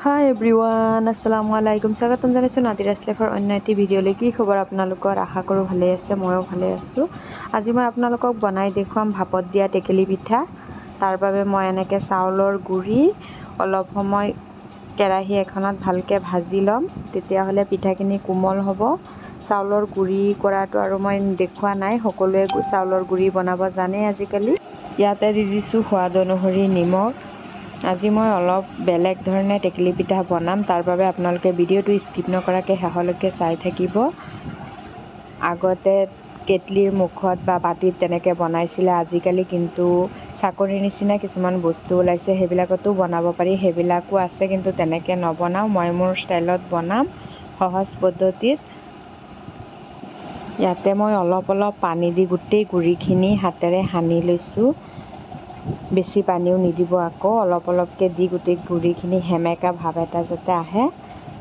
হাই everyone, আসসালামু আলাইকুম। স্বাগতম জনাইছোঁ নাদিৰাছ লাইফৰ অন্য এটি ভিডিঅ'লৈ। কি খবৰ আপোনালোকৰ? আশা কৰোঁ ভালে আছে, ময়ো ভালে আছোঁ। আজি মই আপোনালোকক বনাই দেখুৱাম ভাপত দিয়া টেকেলি পিঠা। তাৰ বাবে মই এনেকৈ চাউলৰ গুড়ি অলপ সময় কেৰাহী এখনত ভালকৈ ভাজি ল'ম, তেতিয়াহ'লে পিঠাখিনি কোমল হ'ব। চাউলৰ গুড়ি কৰাটো আৰু মই দেখুওৱা নাই, সকলোৱে চাউলৰ গুড়ি বনাব জানে আজিকালি। ইয়াতে দি দিছোঁ সোৱাদ অনুসৰি নিমখ। আজি মই অলপ বেলেগ ধৰণে টেকেলি পিঠা বনাম, তাৰ বাবে আপোনালোকে ভিডিঅ'টো স্কিপ নকৰাকৈ শেষলৈকে চাই থাকিব। আগতে কেটলিৰ মুখত বা বাটিত তেনেকৈ বনাইছিলে, আজিকালি কিন্তু চাকৰিৰ নিচিনা কিছুমান বস্তু ওলাইছে, সেইবিলাকতো বনাব পাৰি। সেইবিলাকো আছে, কিন্তু তেনেকৈ নবনাওঁ, মই মোৰ ষ্টাইলত বনাম সহজ পদ্ধতিত। ইয়াতে মই অলপ অলপ পানী দি গোটেই গুড়িখিনি হাতেৰে সানি লৈছোঁ। বেছি পানীও নিদিব, আকৌ অলপ অলপকৈ দি গোটেই গুড়িখিনি সেমেকা ভাৱ এটা যাতে আহে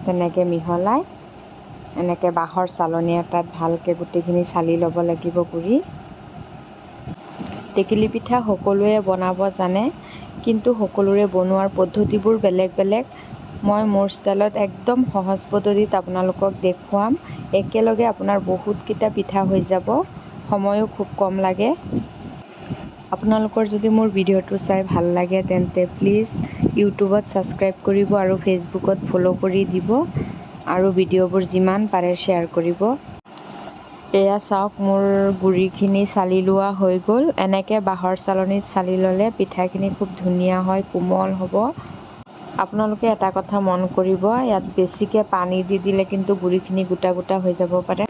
তেনেকৈ মিহলাই এনেকৈ বাঁহৰ চালনী এটাত ভালকৈ গোটেইখিনি চালি ল'ব লাগিব গুড়ি। টেকেলি পিঠা সকলোৱে বনাব জানে, কিন্তু সকলোৰে বনোৱাৰ পদ্ধতিবোৰ বেলেগ বেলেগ। মই মোৰ ষ্টাইলত একদম সহজ পদ্ধতিত আপোনালোকক দেখুৱাম। একেলগে আপোনাৰ বহুতকেইটা পিঠা হৈ যাব, সময়ো খুব কম লাগে। আপোনালোকৰ যদি মোৰ ভিডিঅ'টো চাই ভাল লাগে তেন্তে প্লিজ ইউটিউবত ছাবস্ক্ৰাইব কৰিব আৰু ফেচবুকত ফ'ল' কৰি দিব, আৰু ভিডিঅ'বোৰ যিমান পাৰে শ্বেয়াৰ কৰিব। এয়া চাওক, মোৰ গুড়িখিনি চালি লোৱা হৈ গ'ল। এনেকৈ বাঁহৰ চালনীত চালি ল'লে পিঠাখিনি খুব ধুনীয়া হয়, কোমল হ'ব। আপোনালোকে এটা কথা মন কৰিব, ইয়াত বেছিকৈ পানী দি দিলে কিন্তু গুড়িখিনি গোটা গোটা হৈ যাব পাৰে।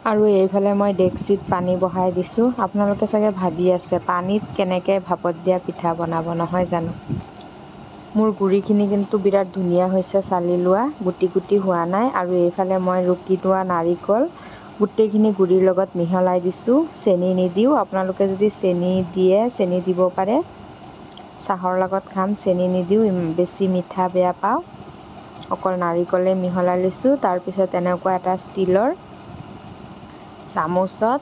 আৰু এইফালে মই ডেক্সিত পানী বহাই দিছোঁ। আপোনালোকে চাগে ভাবি আছে পানীত কেনেকৈ ভাপত দিয়া পিঠা বনাব, নহয় জানো? মোৰ গুড়িখিনি কিন্তু বিৰাট ধুনীয়া হৈছে চালি লোৱা, গুটি গুটি হোৱা নাই। আৰু এইফালে মই ৰুকি লোৱা নাৰিকল গোটেইখিনি গুড়িৰ লগত মিহলাই দিছোঁ। চেনি নিদিওঁ, আপোনালোকে যদি চেনি দিয়ে চেনি দিব পাৰে। চাহৰ লগত খাম, চেনি নিদিওঁ, বেছি মিঠা বেয়া পাওঁ। অকল নাৰিকলে মিহলাই লৈছোঁ। তাৰপিছত এনেকুৱা এটা ষ্টীলৰ চামুচত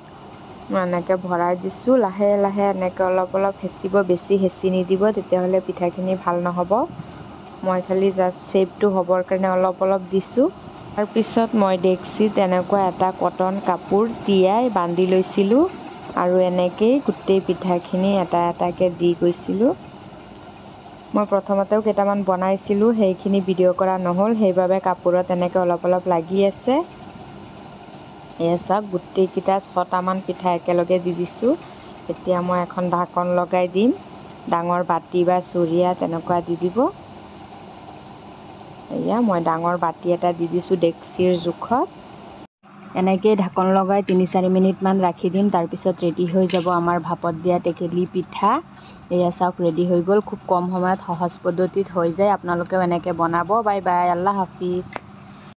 এনেকৈ ভৰাই দিছোঁ। লাহে লাহে এনেকৈ অলপ অলপ হেঁচিব, বেছি হেঁচি নিদিব, তেতিয়াহ'লে পিঠাখিনি ভাল নহ'ব। মই খালি জাষ্ট শ্বেপটো হ'বৰ কাৰণে অলপ অলপ দিছোঁ। তাৰপিছত মই ডেক্সিত এনেকুৱা এটা কটন কাপোৰ তিয়াই বান্ধি লৈছিলোঁ, আৰু এনেকৈয়ে গোটেই পিঠাখিনি এটা এটাকৈ দি গৈছিলোঁ। মই প্ৰথমতেও কেইটামান বনাইছিলোঁ, সেইখিনি ভিডিঅ' কৰা নহ'ল, সেইবাবে কাপোৰত এনেকৈ অলপ অলপ লাগি আছে। এয়া চাওক, গোটেইকেইটা 6টামান পিঠা একেলগে দি দিছোঁ। এতিয়া মই এখন ঢাকন লগাই দিম, ডাঙৰ বাতি বা চৰিয়া তেনেকুৱা দি দিব। এয়া মই ডাঙৰ বাতি এটা দি দিছোঁ ডেক্সিৰ জোখত। এনেকৈয়ে ঢাকন লগাই 3-4 মিনিটমান ৰাখি দিম, তাৰপিছত ৰেডি হৈ যাব আমাৰ ভাপত দিয়া টেকেলি পিঠা। এয়া চাওক, ৰেডি হৈ গ'ল। খুব কম সময়ত সহজ পদ্ধতিত হৈ যায়, আপোনালোকেও এনেকৈ বনাব। Bye bye, Allah Hafiz.